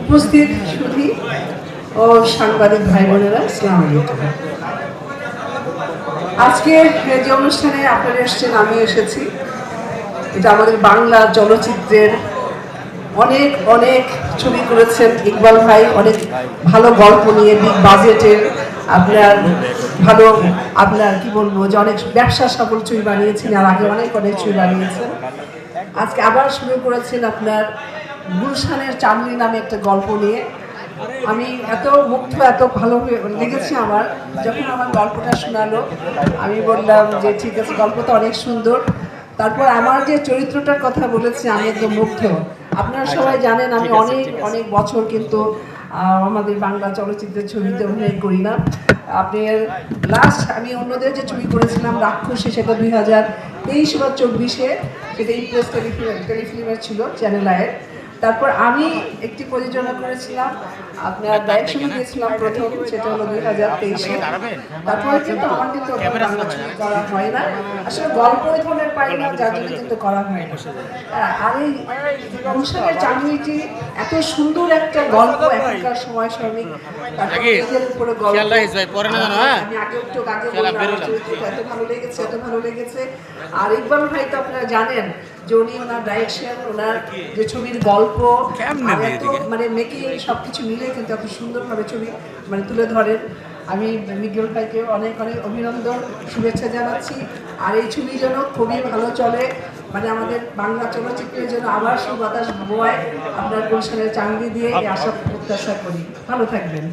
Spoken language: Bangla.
উপস্থিত সুধী ও সাংবাদিক ভাই বোনেরা, আসসালামু আলাইকুম। আজকে যে অনুষ্ঠানে আপনারা এসেছেন, আমি এসেছি, এটা আমাদের বাংলা চলচ্চিত্রের অনেক অনেক ছবি করেছেন ইকবাল ভাই, অনেক ভালো গল্প নিয়ে, বিগ বাজেটের, আপনার ভালো, আপনার কি বলবো, যে অনেক ব্যবসা সফল ছবি বানিয়েছেন, আর আগে অনেক অনেক ছবি বানিয়েছেন। আজকে আবার শুরু করেছেন আপনার গুলশানের চাঁদনি নামে একটা গল্প নিয়ে। আমি এত মুগ্ধ, এত ভালো লেগেছে আমার, যখন আমার গল্পটা শোনালো আমি বললাম যে ঠিক আছে, গল্পটা অনেক সুন্দর। তারপর আমার যে চরিত্রটার কথা বলেছে, আমি একদম মুগ্ধ। আপনারা সবাই জানেন আমি অনেক অনেক বছর কিন্তু আমাদের বাংলা চলচ্চিত্রের ছবিতে অভিনয় করি না। আপনি লাস্ট আমি অন্যদের যে ছবি করেছিলাম রাক্ষসী, সেটা 2023 বা 24-এ, সেটা ইমপ্রেস টেলিফিল্মের ছিল, চ্যানেল আয়ের। তারপর আমি একটি প্রযোজনা করেছিলাম, আপনার ডাইরেকশনে দিয়েছিলাম প্রথম, সেটা হলো 2023-এ। তারপরে কিন্তু আমার কিন্তু বাংলা ছবি করা হয় না, আসলে গল্প ওই ধরনের পাই না, যার জন্য কিন্তু করা হয় না। আর এই গুলশানের চাঁদনিটি এত সুন্দর একটা গল্প, এখনকার সময় শ্রমিক উপরে গল্প, আমি আগে একটু আগে এত ভালো লেগেছে, এত ভালো লেগেছে। আর ইকবাল ভাই তো আপনারা জানেন যে উনি ওনার ডাইরেকশন, ওনার যে ছবির গল্প, মানে মেকিং সবকিছু মিলে কিন্তু এত সুন্দরভাবে ছবি মানে তুলে ধরেন। আমি ইকবাল ভাইকে অনেক অনেক অভিনন্দন, শুভেচ্ছা জানাচ্ছি। আর এই ছবি যেন খুবই ভালো চলে, মানে আমাদের বাংলা চলচ্চিত্রের জন্য আবার সুবাতাস বয়, আপনার গুলশানের চাঁদনি দিয়ে এই আশা প্রত্যাশা করি। ভালো থাকবেন।